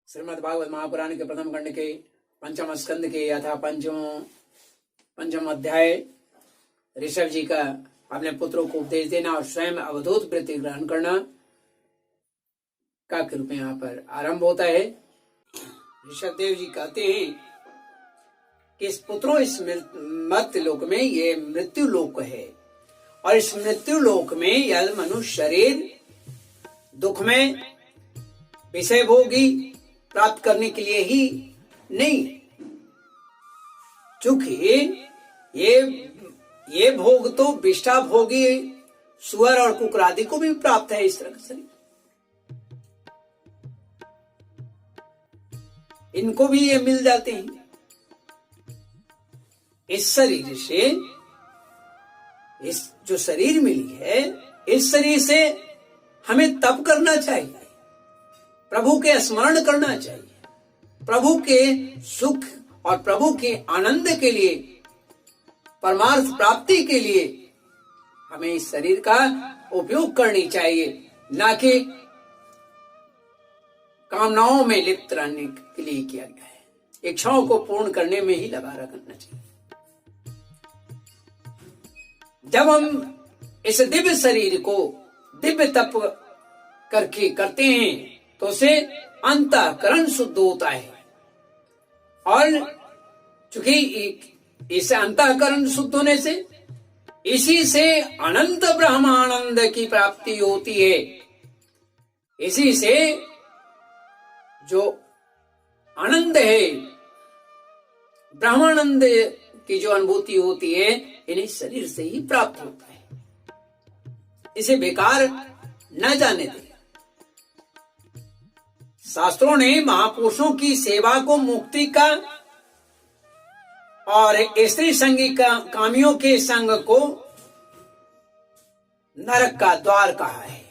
श्रीमद् भागवत महापुराण के प्रथम खंड के पंचम स्कंद के अथा पंचम अध्याय ऋषभ जी का अपने पुत्रों को उपदेश देना और स्वयं अवधूत वृत्ति ग्रहण करना का रूप में यहाँ पर आरंभ होता है। ऋषभ देव जी कहते हैं कि इस पुत्रों इस मर्त्य लोक में ये मृत्यु लोक है और इस मृत्यु लोक में यह मनुष्य शरीर दुख में विषय भोगी प्राप्त करने के लिए ही नहीं, चूंकि ये भोग तो विष्ठा भोगी सुअर और कुकुर आदि को भी प्राप्त है। इस तरह का शरीर इनको भी ये मिल जाते हैं। इस शरीर से, इस जो शरीर मिली है, इस शरीर से हमें तप करना चाहिए, प्रभु के स्मरण करना चाहिए, प्रभु के सुख और प्रभु के आनंद के लिए, परमार्थ प्राप्ति के लिए हमें इस शरीर का उपयोग करनी चाहिए, ना कि कामनाओं में लिप्त रहने के लिए किया गया है। इच्छाओं को पूर्ण करने में ही लगा रखना चाहिए। जब हम इस दिव्य शरीर को दिव्य तप करके करते हैं तो उसे अंतःकरण शुद्ध होता है और चूंकि इस अंतःकरण शुद्ध होने से इसी से अनंत ब्रह्मानंद की प्राप्ति होती है। इसी से जो आनंद है, ब्रह्मानंद की जो अनुभूति होती है, इन्हीं शरीर से ही प्राप्त होता है। इसे बेकार न जाने दें। शास्त्रों ने महापुरुषों की सेवा को मुक्ति का और स्त्री संगी का कामियों के संग को नरक का द्वार कहा है।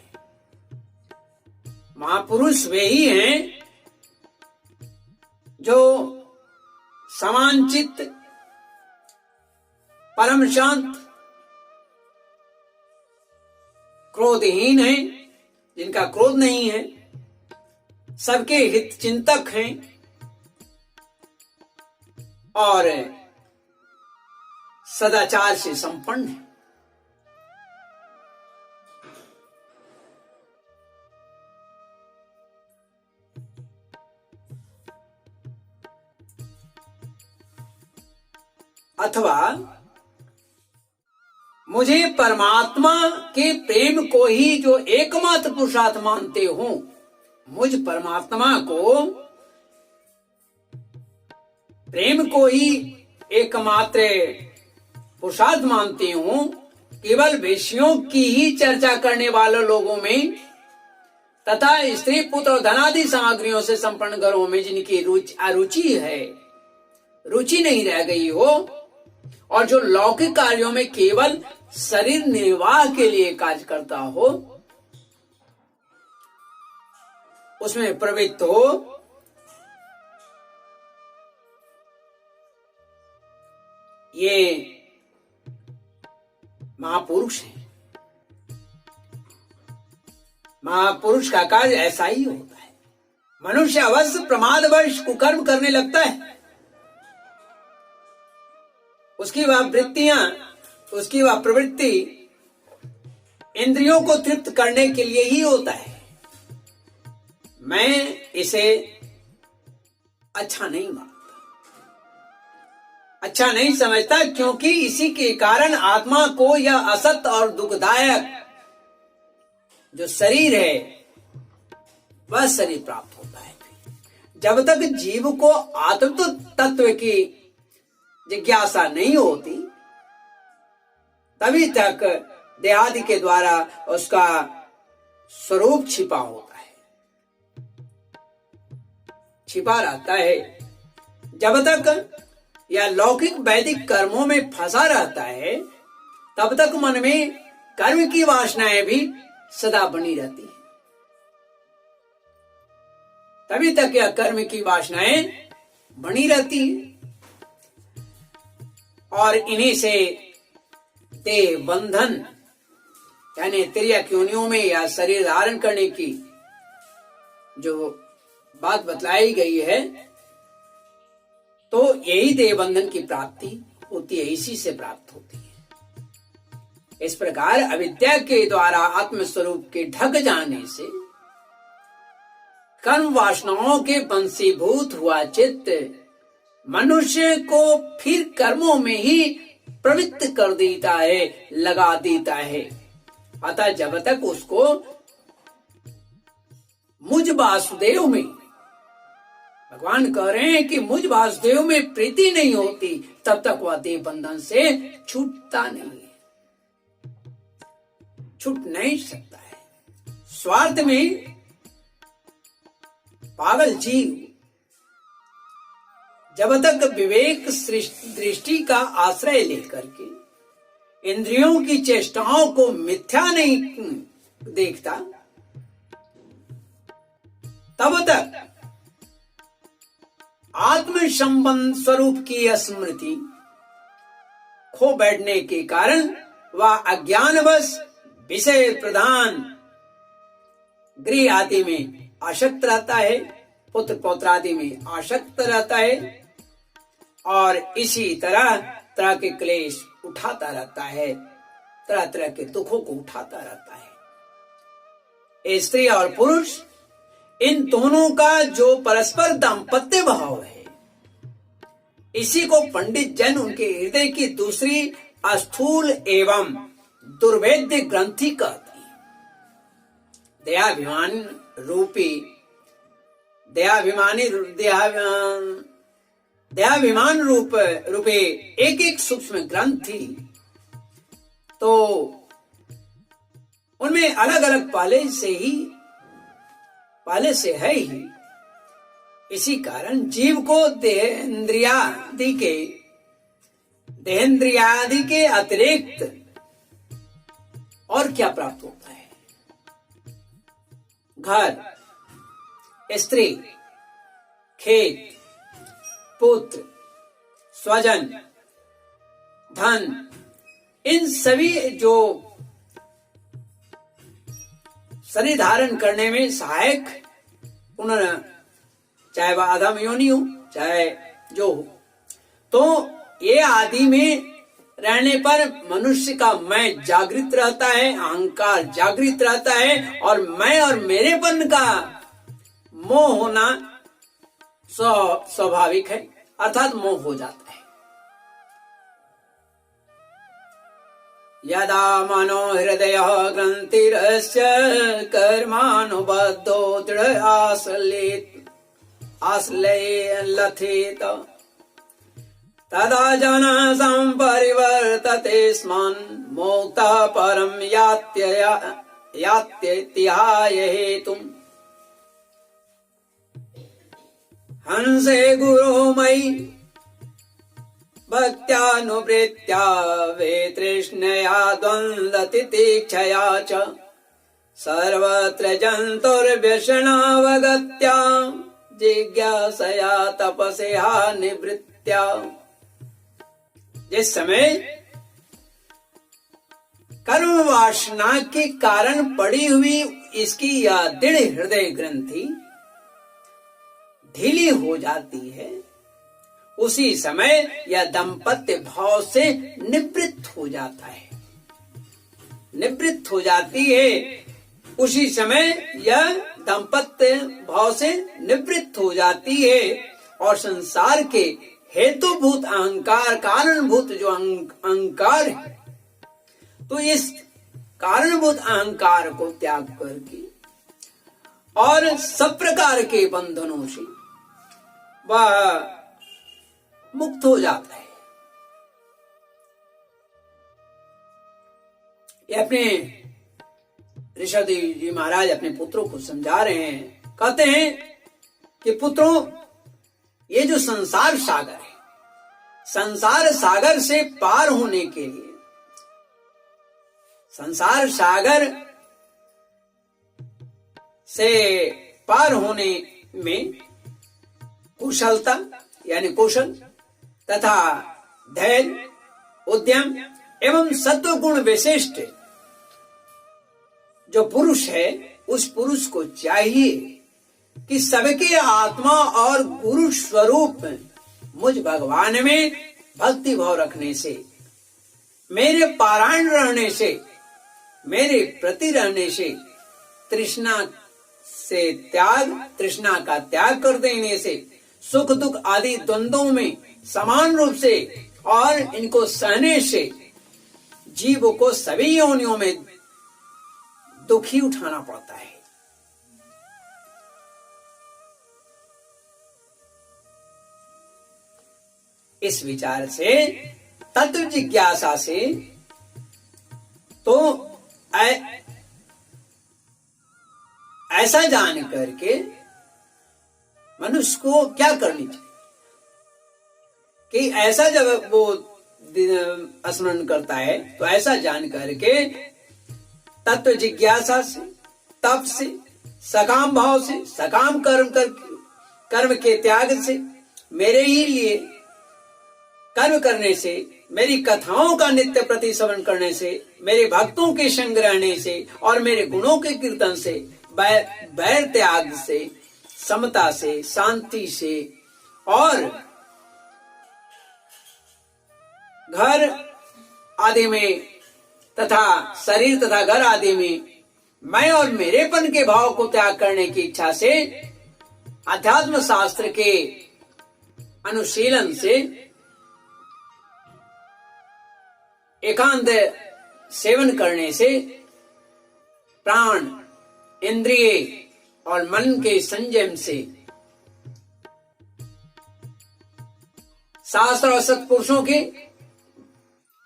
महापुरुष वे ही हैं जो समांचित, परम शांत, क्रोधहीन हैं, जिनका क्रोध नहीं है, सबके हित चिंतक हैं और सदाचार से संपन्न हैं। अथवा मुझे परमात्मा के प्रेम को ही जो एकमात्र पुरुषार्थ मानते हो, मुझ परमात्मा को प्रेम को ही एकमात्र पुरुषार्थ मानती हूं, केवल विषयों की ही चर्चा करने वाले लोगों में तथा स्त्री पुत्र और धनादि सामग्रियों से संपन्न घरों में जिनकी अरुचि है, रुचि नहीं रह गई हो और जो लौकिक कार्यों में केवल शरीर निर्वाह के लिए कार्य करता हो, उसमें प्रवृत्त हो, ये महापुरुष हैं। महापुरुष का कार्य ऐसा ही होता है। मनुष्य अवश्य प्रमादवश कुकर्म करने लगता है। उसकी वह वृत्तियां, उसकी वह प्रवृत्ति इंद्रियों को तृप्त करने के लिए ही होता है। मैं इसे अच्छा नहीं मानता, अच्छा नहीं समझता, क्योंकि इसी के कारण आत्मा को यह असत और दुखदायक जो शरीर है, वह शरीर प्राप्त होता है। जब तक जीव को आत्म तत्व की जिज्ञासा नहीं होती, तभी तक देहादि के द्वारा उसका स्वरूप छिपा होता है, छिपा रहता है। जब तक यह लौकिक वैदिक कर्मों में फंसा रहता है, तब तक मन में कर्म की वासनाएं भी सदा बनी रहती है। तभी तक यह कर्म की वासनाएं बनी रहती है और इन्हीं से देह बंधन यानी तिर्यक योनियों में या शरीर धारण करने की जो बात बतलाई गई है, तो यही देह बंधन की प्राप्ति होती है, इसी से प्राप्त होती है। इस प्रकार अविद्या के द्वारा आत्मस्वरूप के ढक जाने से कर्म वासनाओं के वंशीभूत हुआ चित्त मनुष्य को फिर कर्मों में ही प्रवृत्त कर देता है, लगा देता है। अतः जब तक उसको मुझ वासुदेव में, भगवान कह रहे हैं कि मुझ वासुदेव में प्रीति नहीं होती, तब तक वह देह बंधन से छूटता नहीं है, छूट नहीं सकता है। स्वार्थ में पागल जीव जब तक विवेक दृष्टि का आश्रय लेकर के इंद्रियों की चेष्टाओं को मिथ्या नहीं देखता, तब तक आत्म संबंध स्वरूप की स्मृति खो बैठने के कारण वह अज्ञानवश विषय प्रधान गृह आदि में आसक्त रहता है, पुत्र पौत्र आदि में आसक्त रहता है, और इसी तरह तरह के क्लेश उठाता रहता है, तरह तरह के दुखों को उठाता रहता है। स्त्री और पुरुष इन दोनों का जो परस्पर दाम्पत्य भाव है, इसी को पंडित जन उनके हृदय की दूसरी स्थूल एवं दुर्भेद्य ग्रंथि कहती। देहाभिमान रूपे एक एक सूक्ष्म ग्रंथि, तो उनमें अलग अलग पहले से है ही। इसी कारण जीव को देहेंद्रियादि के अतिरिक्त और क्या प्राप्त होता है? घर, स्त्री, खेत, पुत्र, स्वजन, धन, इन सभी जो शरीर धारण करने में सहायक, उन्होंने चाहे वह आधम योनि हो चाहे जो हो, तो ये आदि में रहने पर मनुष्य का मैं जागृत रहता है, अहंकार जागृत रहता है, और मैं और मेरेपन का मोह होना स्वाभाविक है, अर्थात मोह हो जाता है। यदा मनो हृदय ग्रंथिरस्य कर्मानुबद्धो दृढ़ आश्लेषेत तदा जन संपरिवर्तते स्मन् मोक्तः परं यात्यतिहाय हेतुम् हंसे गुरो मयि भक्त्यानुवृत्त्या वेतृष्णया द्वन्द्वतितिक्षया च सर्वत्र जन्तुर्व्यसनावगत्या जिज्ञासया तपस्या निवृत्त्या। जिस समय कर्म वासना के कारण पड़ी हुई इसकी यह दृढ़ हृदय ग्रंथि ढीली हो जाती है, उसी समय यह दाम्पत्य भाव से निवृत्त हो जाता है, निवृत्त हो जाती है। उसी समय यह दाम्पत्य भाव से निवृत्त हो जाती है, और संसार के हेतुभूत अहंकार, कारणभूत जो अहंकार है, तो इस कारणभूत अहंकार को त्याग करके और सब प्रकार के बंधनों से वह मुक्त हो जाता है। ये अपने ऋषभदेव जी महाराज अपने पुत्रों को समझा रहे हैं, कहते हैं कि पुत्रों, ये जो संसार सागर है, संसार सागर से पार होने के लिए, संसार सागर से पार होने में कुशलता यानी कौशल तथा धैर्य, उद्यम एवं सत्व गुण विशिष्ट जो पुरुष है, उस पुरुष को चाहिए कि सबके आत्मा और गुरु स्वरूप मुझ भगवान में भक्ति भाव रखने से, मेरे पारायण रहने से, मेरे प्रति रहने से, तृष्णा का त्याग कर देने से, सुख दुख आदि द्वंद्वों में समान रूप से और इनको सहने से जीव को सभी योनियों में दुख ही उठाना पड़ता है। इस विचार से, तत्व जिज्ञासा से तो ऐसा जान करके मनुष्य को क्या करनी चाहिए कि ऐसा जब वो स्मरण करता है तो ऐसा जान करके तत्व जिज्ञासा से, तप से, सकाम भाव से, सकाम कर्म के त्याग से, मेरे ही लिए कर्म करने से, मेरी कथाओं का नित्य प्रति श्रवण करने से, मेरे भक्तों के संग रहने से और मेरे गुणों के कीर्तन से, बैर त्याग से, समता से, शांति से और घर आदि में तथा शरीर तथा घर आदि में मैं और मेरेपन के भाव को त्याग करने की इच्छा से, अध्यात्म शास्त्र के अनुशीलन से, एकांत सेवन करने से, प्राण, इंद्रिय और मन के संयम से, शास्त्र और सत्पुरुषों के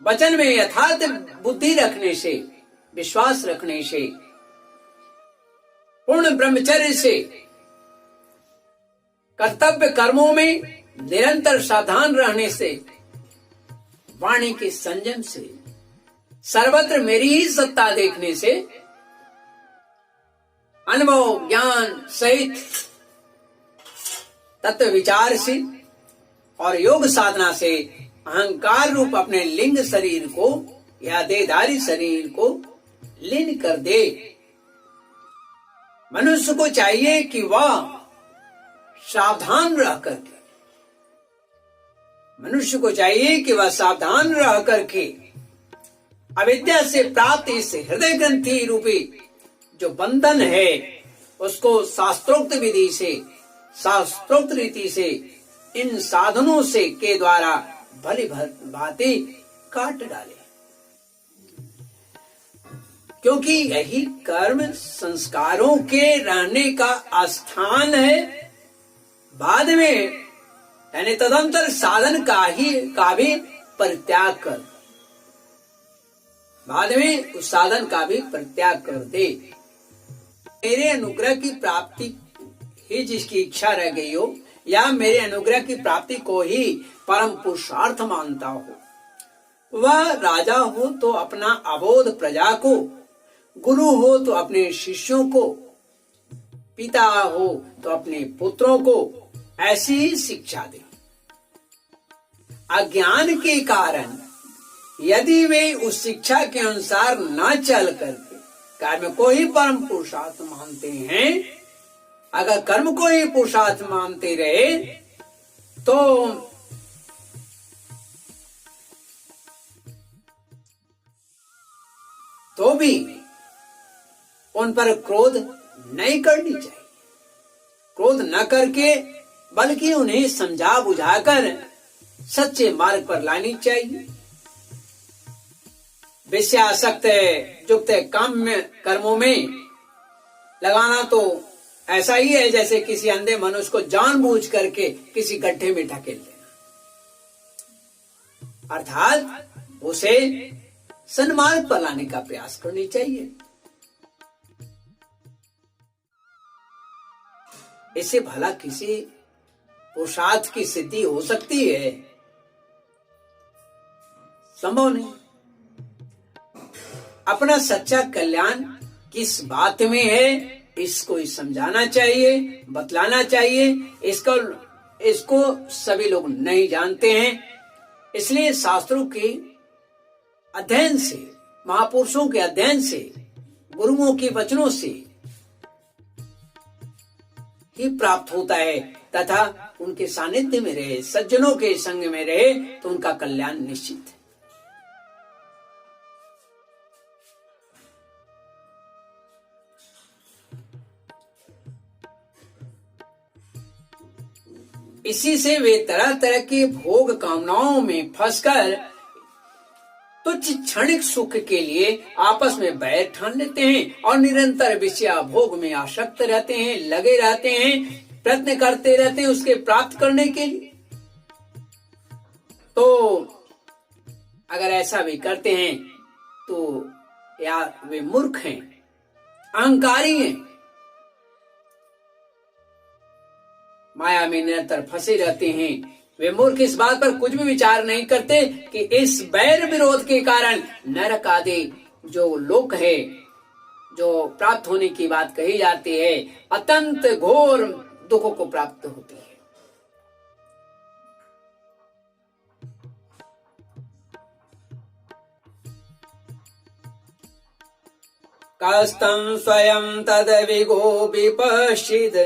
वचन में यथार्थ बुद्धि रखने से, विश्वास रखने से, पूर्ण ब्रह्मचर्य से, कर्तव्य कर्मों में निरंतर सावधान रहने से, वाणी के संयम से, सर्वत्र मेरी ही सत्ता देखने से, अनुभव ज्ञान सहित तत्व विचार से और योग साधना से अहंकार रूप अपने लिंग शरीर को या देहधारी शरीर को लीन कर दे। मनुष्य को चाहिए कि वह सावधान रह करके, मनुष्य को चाहिए कि वह सावधान रह करके अविद्या से प्राप्त इस हृदय ग्रंथि रूपी जो बंधन है उसको शास्त्रोक्त विधि से, शास्त्रोक्त रीति से, इन साधनों से के द्वारा भली भांति काट डाले, क्योंकि यही कर्म संस्कारों के रहने का स्थान है। बाद में यानी तदंतर साधन का भी परित्याग कर, बाद में उस साधन का भी परित्याग कर दे। मेरे अनुग्रह की प्राप्ति ही जिसकी इच्छा रह गई हो या मेरे अनुग्रह की प्राप्ति को ही परम पुरुषार्थ मानता हो, वह राजा हो तो अपना अबोध प्रजा को, गुरु हो तो अपने शिष्यों को, पिता हो तो अपने पुत्रों को ऐसी ही शिक्षा दे। अज्ञान के कारण यदि वे उस शिक्षा के अनुसार न चल करके कर्म को ही परम पुरुषार्थ मानते हैं, अगर कर्म को ही पुरुषार्थ मानते रहे तो भी उन पर क्रोध नहीं करनी चाहिए। क्रोध न करके बल्कि उन्हें समझा बुझाकर सच्चे मार्ग पर लानी चाहिए। विषयासक्त युक्त कर्मों में लगाना तो ऐसा ही है जैसे किसी अंधे मनुष्य को जानबूझ करके किसी गड्ढे में ढकेल देना, अर्थात उसे सन्मार्ग पर लाने का प्रयास करनी चाहिए। इससे भला किसी पुरुषार्थ की सिद्धि हो सकती है? संभव नहीं। अपना सच्चा कल्याण किस बात में है इसको ही समझाना चाहिए, बतलाना चाहिए। इसको सभी लोग नहीं जानते हैं। इसलिए शास्त्रों के अध्ययन से, महापुरुषों के अध्ययन से, गुरुओं के वचनों से ही प्राप्त होता है तथा उनके सानिध्य में रहे, सज्जनों के संग में रहे तो उनका कल्याण निश्चित है। इसी से वे तरह तरह के भोग कामनाओं में फंसकर तुच्छ क्षणिक सुख के लिए आपस में बैर ठान लेते हैं और निरंतर विषया भोग में आसक्त रहते हैं, लगे रहते हैं, प्रयत्न करते रहते हैं उसके प्राप्त करने के लिए। तो अगर ऐसा भी करते हैं तो या वे मूर्ख हैं, अहंकारी हैं, माया में निरंतर फंसे रहते हैं। वे मूर्ख इस बात पर कुछ भी विचार नहीं करते कि इस बैर विरोध के कारण नरक आदि जो लोक है, जो प्राप्त होने की बात कही जाती है, अत्यंत घोर दुखों को प्राप्त होती है। कस्तं स्वयं तद विगो विपश्चित्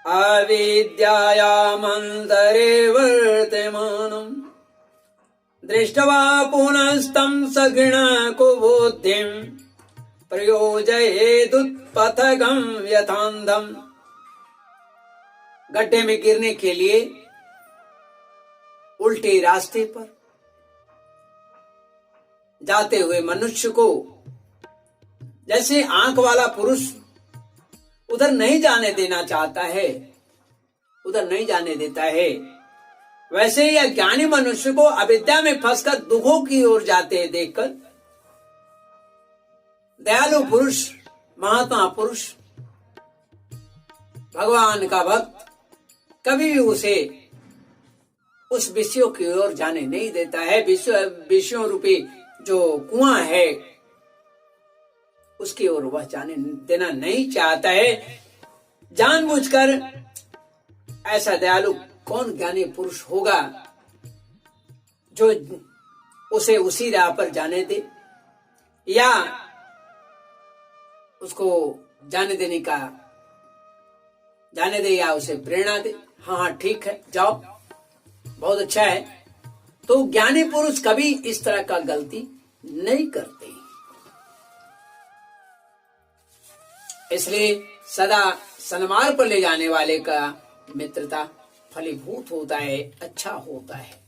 अविद्यायामन्तरे वर्तमानम् दृष्ट्वा पुनस्तं सघृणा कुबुद्धिं प्रयोजयेदुत्पथगं यथान्धम्। गड्ढे में गिरने के लिए उल्टे रास्ते पर जाते हुए मनुष्य को जैसे आंख वाला पुरुष उधर नहीं जाने देना चाहता है, उधर नहीं जाने देता है, वैसे ही अज्ञानी मनुष्य को अविद्या में फंसकर दुखों की ओर जाते हैं देखकर दयालु पुरुष, महात्मा पुरुष, भगवान का भक्त कभी भी उसे उस विषयों की ओर जाने नहीं देता है। विषयों रूपी जो कुआं है उसकी ओर वह जाने देना नहीं चाहता है। जानबूझकर ऐसा दयालु कौन ज्ञानी पुरुष होगा जो उसे उसी राह पर जाने दे या उसको जाने दे या उसे प्रेरणा दे, हाँ ठीक है जाओ, बहुत अच्छा है। तो ज्ञानी पुरुष कभी इस तरह का गलती नहीं करते। इसलिए सदा सन्मार्ग पर ले जाने वाले का मित्रता फलीभूत होता है, अच्छा होता है।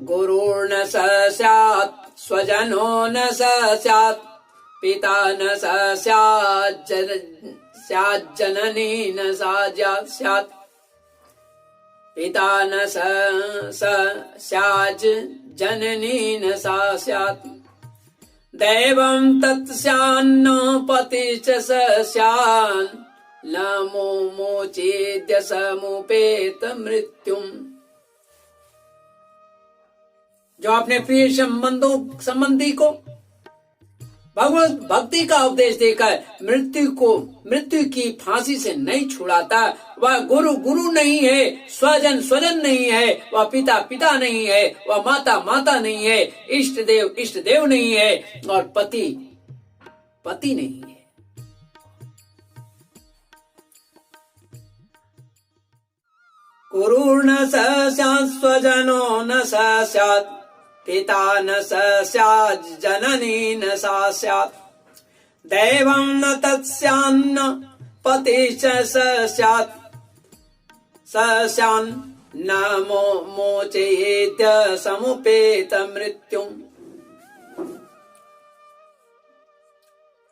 गुरुर्न स स्यात् स्वजनो न स स्यात् पिता न स स्यात् जननी न स्यात् पिता न स स्यात् जननी न सा स्यात् दैवं तत्स्यान्न पति च स स्यान् न मोचेद्य समुपेत मृत्युम। जो अपने प्रिय संबंधी को भगवत भक्ति का उपदेश देकर मृत्यु की फांसी से नहीं छुड़ाता, वह गुरु नहीं है, स्वजन नहीं है, वह पिता नहीं है, वह माता नहीं है, इष्ट देव नहीं है और पति नहीं है। गुरुर्न स स्यात् स्वजनो न स स्यात् पिता न स स्यात् जननी न सा स्यात् दैवं न तत्स्यान्न पति च स स्यात् स्यान् न मोचयेत् समुपेत मृत्युम्।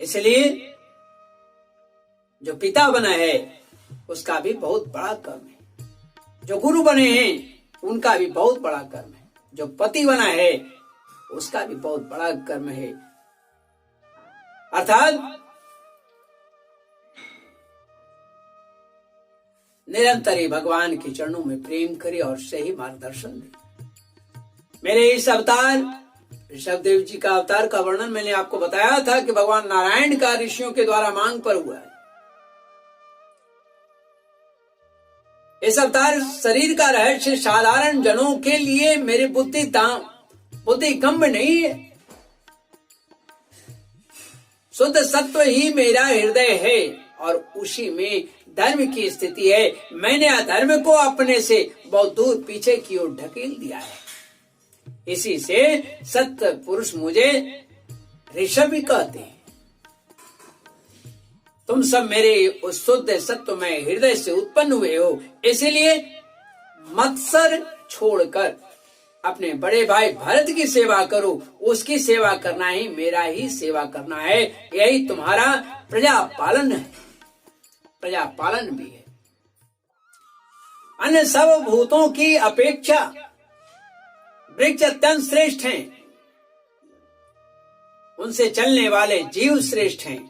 इसलिए जो पिता बना है उसका भी बहुत बड़ा कर्म है, जो गुरु बने हैं उनका भी बहुत बड़ा कर्म है, जो पति बना है उसका भी बहुत बड़ा कर्म है। अर्थात निरंतर ही भगवान के चरणों में प्रेम करे और सही मार्गदर्शन दे। मेरे इस अवतार ऋषभदेव जी का अवतार का वर्णन मैंने आपको बताया था कि भगवान नारायण का ऋषियों के द्वारा मांग पर हुआ है। इस अवतार शरीर का रहस्य साधारण जनों के लिए मेरी बुद्धि कम नहीं है। शुद्ध सत्व ही मेरा हृदय है और उसी में धर्म की स्थिति है। मैंने अधर्म को अपने से बहुत दूर पीछे की ओर ढकेल दिया है। इसी से सत्य पुरुष मुझे ऋषभ भी कहते हैं। तुम सब मेरे उस शुद्ध सत्व में हृदय से उत्पन्न हुए हो, इसीलिए मत्सर छोड़कर अपने बड़े भाई भरत की सेवा करो। उसकी सेवा करना ही मेरा ही सेवा करना है। यही तुम्हारा प्रजा पालन है, प्रजा पालन भी है। अन्य सब भूतों की अपेक्षा वृक्ष अत्यंत श्रेष्ठ हैं, उनसे चलने वाले जीव श्रेष्ठ हैं।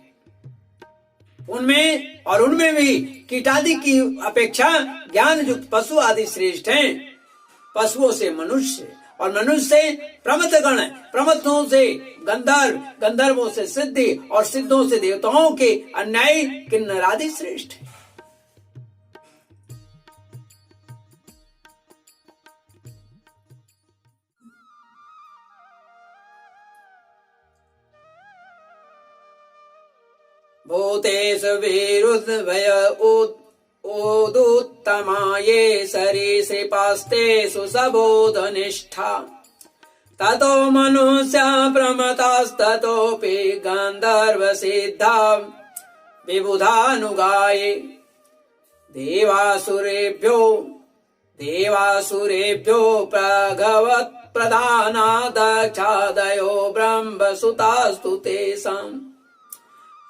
उनमें भी कीटादि की अपेक्षा ज्ञान युक्त पशु आदि श्रेष्ठ हैं। पशुओं से मनुष्य और मनुष्य से प्रमथगण, प्रमथों से गंधर्व, गंधर्वों से सिद्धि और सिद्धों से देवताओं के अन्यायी किन्नर आदि श्रेष्ठ हैं। भूतेषु विरुद्धभय ओदुत्तमा ये सरीसृपास्तेषु सबोधनिष्ठा। ततो मनुष्या प्रमतास्ततोऽपि गन्धर्व सिद्धा विबुधानुगाये। देवासुरेभ्यो प्रभवत् प्रधाना दक्षादयो ब्रह्मसुतास्तु तेषाम्।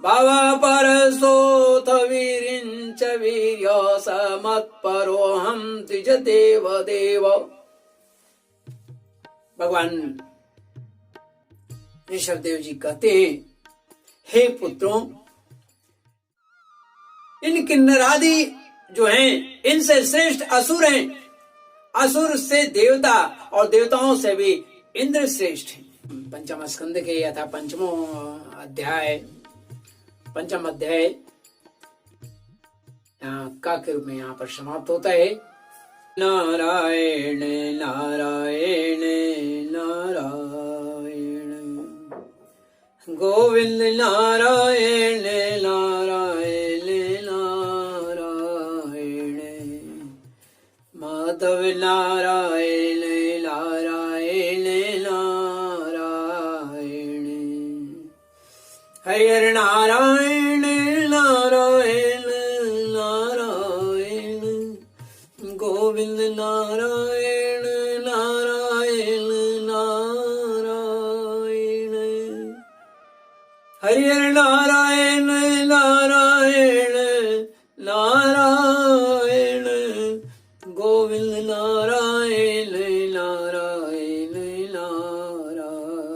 भव परसोऽथ वीरिञ्च वीर्य समत्परोऽहं द्विज देव देव। भगवान ऋषभ देव जी कहते हैं, हे पुत्रों, इन किन्नरादि जो हैं इनसे श्रेष्ठ असुर हैं। असुर से देवता और देवताओं से भी इंद्र श्रेष्ठ हैं। पंचम स्कंद के यथा पंचम अध्याय का के रूप में यहाँ पर समाप्त होता है। नारायण नारायण नारायण गोविंद नारायण नारायण नारायण माधव नारायण नारायण नारायण हरिहर नारायण नारायण नारायण गोविंद नारायण नारायण नारायण हरिहर नारायण नारायण नारायण गोविंद नारायण